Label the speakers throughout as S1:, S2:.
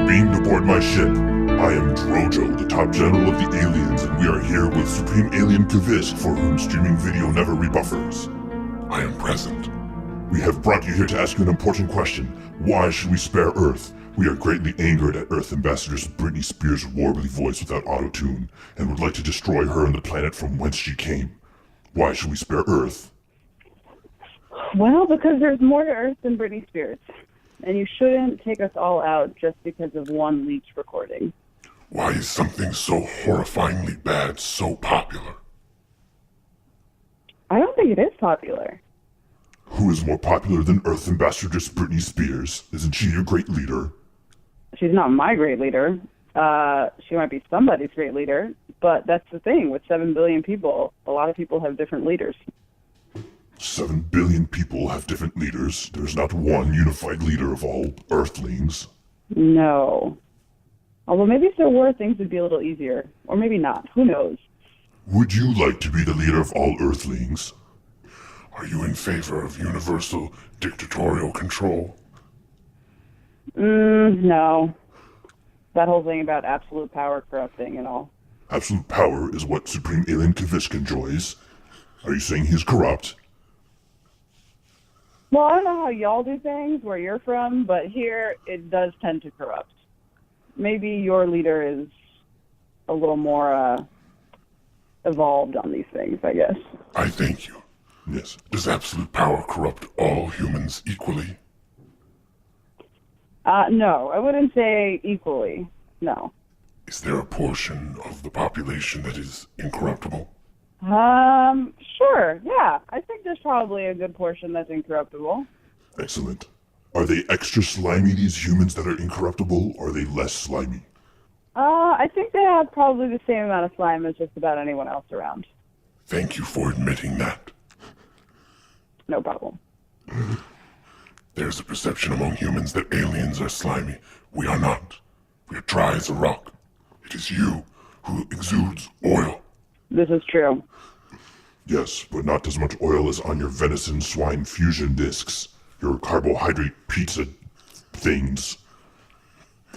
S1: beamed aboard my ship. I am Drojo, the top general of the aliens, and we are here with Supreme Alien Kvysk, for whom streaming video never rebuffers. I am present. We have brought you here to ask you an important question. Why should we spare Earth? We are greatly angered at Earth Ambassador Britney Spears' warbly voice without auto-tune, and would like to destroy her and the planet from whence she came. Why should we spare Earth?
S2: Well, because there's more to Earth than Britney Spears. And you shouldn't take us all out just because of one leaked recording.
S1: Why is something so horrifyingly bad so popular?
S2: I don't think it is popular.
S1: Who is more popular than Earth Ambassadress Britney Spears? Isn't she your great leader?
S2: She's not my great leader. She might be somebody's great leader, but that's the thing. With 7 billion people, a lot of people have different leaders.
S1: 7 billion people have different leaders. There's not one unified leader of all Earthlings.
S2: No. Although maybe if there were, things would be a little easier. Or maybe not. Who knows?
S1: Would you like to be the leader of all Earthlings? Are you in favor of universal dictatorial control?
S2: No. That whole thing about absolute power corrupting and all.
S1: Absolute power is what Supreme Alien Kvysk enjoys. Are you saying he's corrupt?
S2: Well, I don't know how y'all do things where you're from, but here it does tend to corrupt. Maybe your leader is a little more evolved on these things, I guess.
S1: I thank you. Yes. Does absolute power corrupt all humans equally?
S2: No, I wouldn't say equally. No.
S1: Is there a portion of the population that is incorruptible?
S2: Sure, yeah. I think there's probably a good portion that's incorruptible.
S1: Excellent. Are they extra slimy, these humans that are incorruptible, or are they less slimy?
S2: I think they have probably the same amount of slime as just about anyone else around.
S1: Thank you for admitting that.
S2: No problem.
S1: There's a perception among humans that aliens are slimy. We are not. We are dry as a rock. It is you who exudes oil.
S2: This is true.
S1: Yes, but not as much oil as on your venison swine fusion discs. Your carbohydrate pizza things.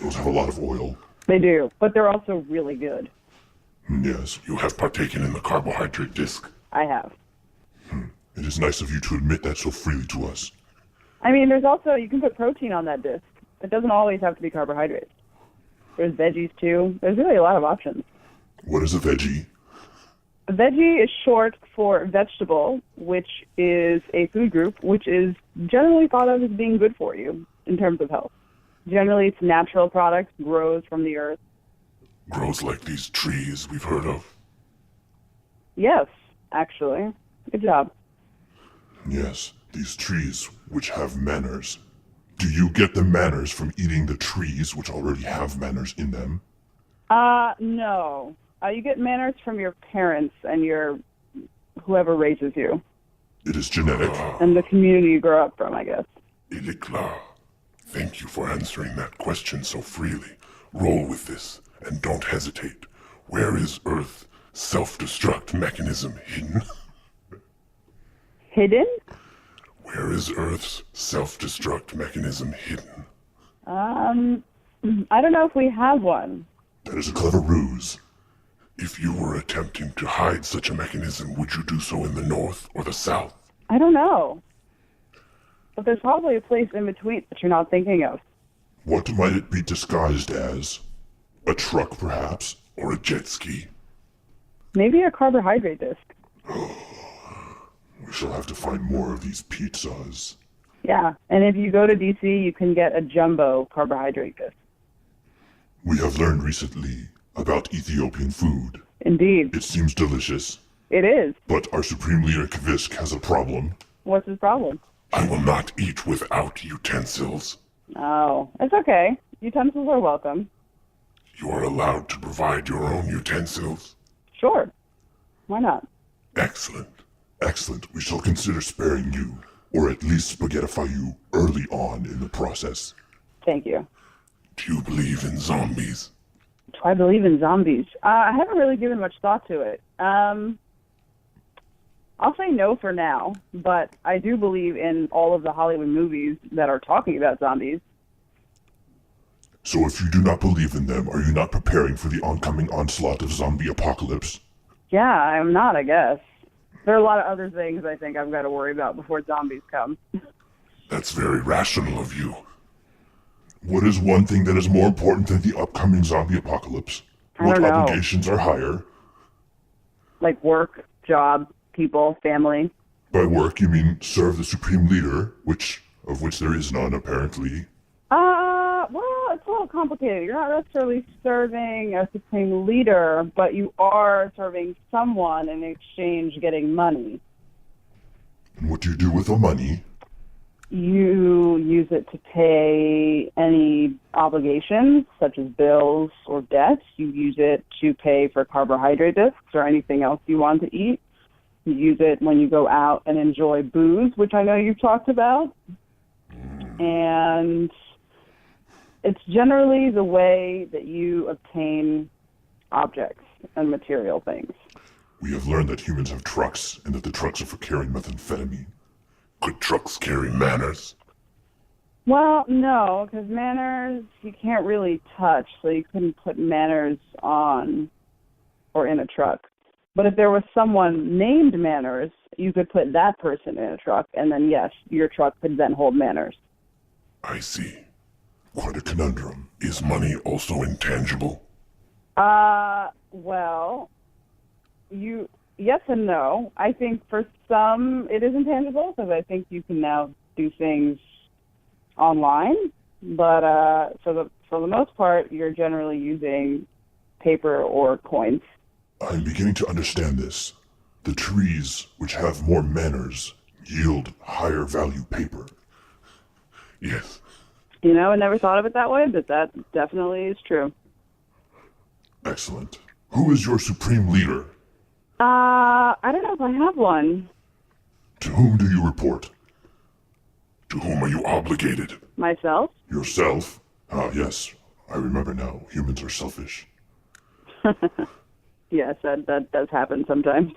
S1: Those have a lot of oil.
S2: They do, but they're also really good.
S1: Yes, you have partaken in the carbohydrate disc.
S2: I have.
S1: It is nice of you to admit that so freely to us.
S2: I mean, there's also, you can put protein on that disc. It doesn't always have to be carbohydrates. There's veggies too. There's really a lot of options.
S1: What is a veggie?
S2: A veggie is short for vegetable, which is a food group which is generally thought of as being good for you in terms of health. Generally, it's natural products, grows from the earth.
S1: Grows like these trees we've heard of.
S2: Yes, actually. Good job.
S1: Yes, these trees which have manners. Do you get the manners from eating the trees which already have manners in them?
S2: No. You get manners from your parents and your whoever raises you.
S1: It is genetic.
S2: And the community you grow up from, I guess.
S1: Il est clair. Thank you for answering that question so freely. Roll with this, and don't hesitate. Where is Earth's self-destruct mechanism hidden?
S2: Hidden?
S1: Where is Earth's self-destruct mechanism hidden?
S2: I don't know if we have one.
S1: That is a clever ruse. If you were attempting to hide such a mechanism, would you do so in the north or the south?
S2: I don't know. But there's probably a place in between that you're not thinking of.
S1: What might it be disguised as? A truck, perhaps? Or a jet ski?
S2: Maybe a carbohydrate disc.
S1: We shall have to find more of these pizzas.
S2: Yeah, and if you go to DC, you can get a jumbo carbohydrate disc.
S1: We have learned recently about Ethiopian food.
S2: Indeed.
S1: It seems delicious.
S2: It is.
S1: But our Supreme Leader Kvysk has a problem.
S2: What's his problem?
S1: I will not eat without utensils.
S2: Oh, it's okay. Utensils are welcome.
S1: You are allowed to provide your own utensils.
S2: Sure. Why not?
S1: Excellent. Excellent. We shall consider sparing you, or at least spaghettify you early on in the process.
S2: Thank you.
S1: Do you believe in zombies?
S2: Do I believe in zombies? I haven't really given much thought to it. I'll say no for now, but I do believe in all of the Hollywood movies that are talking about zombies.
S1: So if you do not believe in them, are you not preparing for the oncoming onslaught of zombie apocalypse?
S2: Yeah, I'm not, I guess. There are a lot of other things I think I've got to worry about before zombies come.
S1: That's very rational of you. What is one thing that is more important than the upcoming zombie apocalypse?
S2: I
S1: What
S2: don't know.
S1: obligations are higher?
S2: Like work, job, people, family.
S1: By work, you mean serve the supreme leader, of which there is none, apparently.
S2: Well, it's a little complicated. You're not necessarily serving a supreme leader, but you are serving someone in exchange getting money.
S1: And what do you do with the money?
S2: You use it to pay any obligations, such as bills or debts. You use it to pay for carbohydrate discs or anything else you want to eat. You use it when you go out and enjoy booze, which I know you've talked about. And it's generally the way that you obtain objects and material things.
S1: We have learned that humans have trucks, and that the trucks are for carrying methamphetamine. Could trucks carry manners?
S2: Well, no, because manners you can't really touch, so you couldn't put manners on or in a truck. But if there was someone named Manners, you could put that person in a truck, and then yes, your truck could then hold Manners.
S1: I see. Quite a conundrum. Is money also intangible?
S2: Well, yes and no. I think for some it is intangible, because I think you can now do things online, but for the most part, you're generally using paper or coins.
S1: I'm beginning to understand this. The trees which have more manners yield higher value paper. Yes.
S2: You know, I never thought of it that way, but that definitely is true.
S1: Excellent. Who is your supreme leader?
S2: I don't know if I have one.
S1: To whom do you report? To whom are you obligated?
S2: Myself?
S1: Yourself? Ah, yes. I remember now. Humans are selfish.
S2: Yes, that does happen sometimes.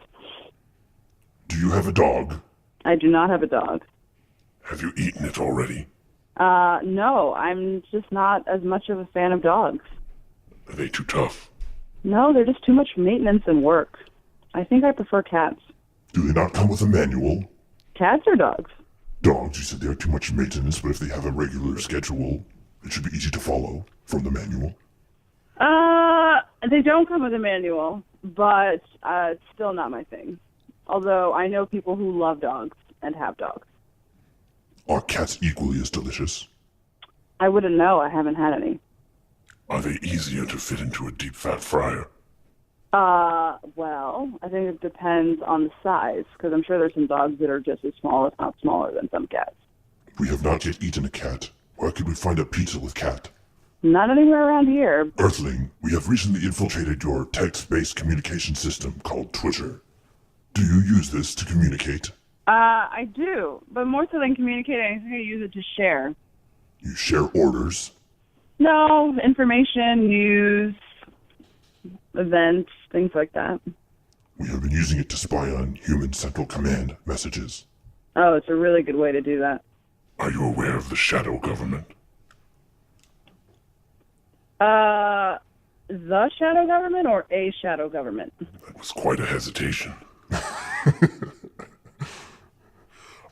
S1: Do you have a dog?
S2: I do not have a dog.
S1: Have you eaten it already?
S2: No, I'm just not as much of a fan of dogs.
S1: Are they too tough?
S2: No, they're just too much maintenance and work. I think I prefer cats.
S1: Do they not come with a manual?
S2: Cats or dogs?
S1: Dogs, you said they are too much maintenance, but if they have a regular schedule, it should be easy to follow from the manual.
S2: They don't come with a manual, but it's still not my thing. Although I know people who love dogs and have dogs.
S1: Are cats equally as delicious?
S2: I wouldn't know. I haven't had any.
S1: Are they easier to fit into a deep fat fryer?
S2: Well, I think it depends on the size, because I'm sure there's some dogs that are just as small, if not smaller, than some cats.
S1: We have not yet eaten a cat. Where could we find a pizza with cat?
S2: Not anywhere around here.
S1: Earthling, we have recently infiltrated your text-based communication system called Twitter. Do you use this to communicate?
S2: I do, but more so than communicating, I think I use it to share.
S1: You share orders?
S2: No, information, news, events, things like that.
S1: We have been using it to spy on Human Central Command messages.
S2: Oh, it's a really good way to do that.
S1: Are you aware of the shadow government?
S2: The shadow government or a shadow government?
S1: That was quite a hesitation.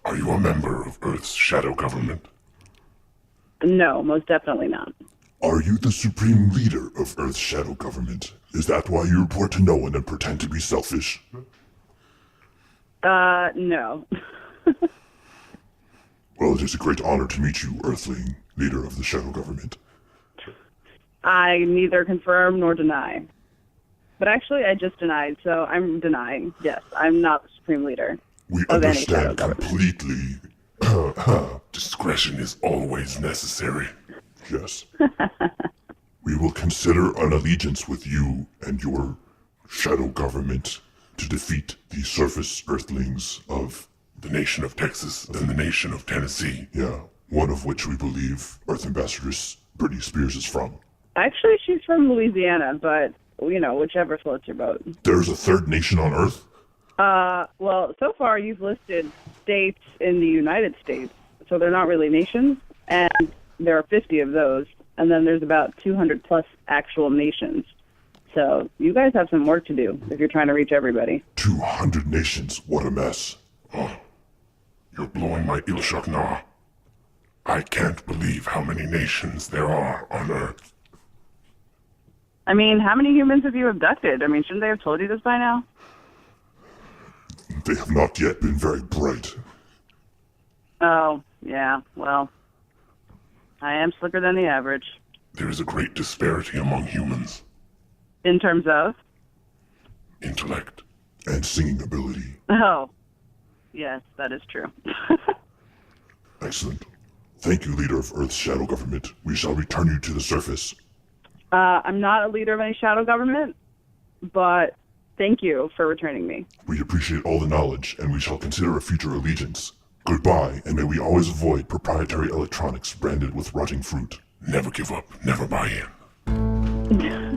S1: Are you a member of Earth's shadow government?
S2: No, most definitely not.
S1: Are you the supreme leader of Earth's shadow government? Is that why you report to no one and pretend to be selfish?
S2: No.
S1: Well, it is a great honor to meet you, Earthling, leader of the shadow government.
S2: I neither confirm nor deny. But actually, I just denied, so I'm denying. Yes, I'm not the supreme leader.
S1: We
S2: of any shadow
S1: understand
S2: government.
S1: completely. Discretion is always necessary. Yes. We will consider an allegiance with you and your shadow government to defeat the surface earthlings of the nation of Texas and the nation of Tennessee. Yeah, one of which we believe Earth Ambassadress Britney Spears is from.
S2: Actually, she's from Louisiana, but, you know, whichever floats your boat.
S1: There's a third nation on Earth?
S2: Well, so far you've listed states in the United States, so they're not really nations, and there are 50 of those. and then there's about 200 plus actual nations. So you guys have some work to do if you're trying to reach everybody.
S1: 200 nations, what a mess.
S3: Oh, you're blowing my ilshakna. I can't believe how many nations there are on Earth.
S2: I mean, how many humans have you abducted? I mean, shouldn't they have told you this by now?
S1: They have not yet been very bright.
S2: Oh, yeah, well, I am slicker than the average.
S3: There is a great disparity among humans.
S2: In terms of?
S3: Intellect.
S1: And singing ability.
S2: Oh, yes, that is true.
S1: Excellent. Thank you, leader of Earth's shadow government. We shall return you to the surface.
S2: I'm not a leader of any shadow government, but thank you for returning me.
S1: We appreciate all the knowledge, and we shall consider a future allegiance. Goodbye, and may we always avoid proprietary electronics branded with rotting fruit.
S3: Never give up, never buy in.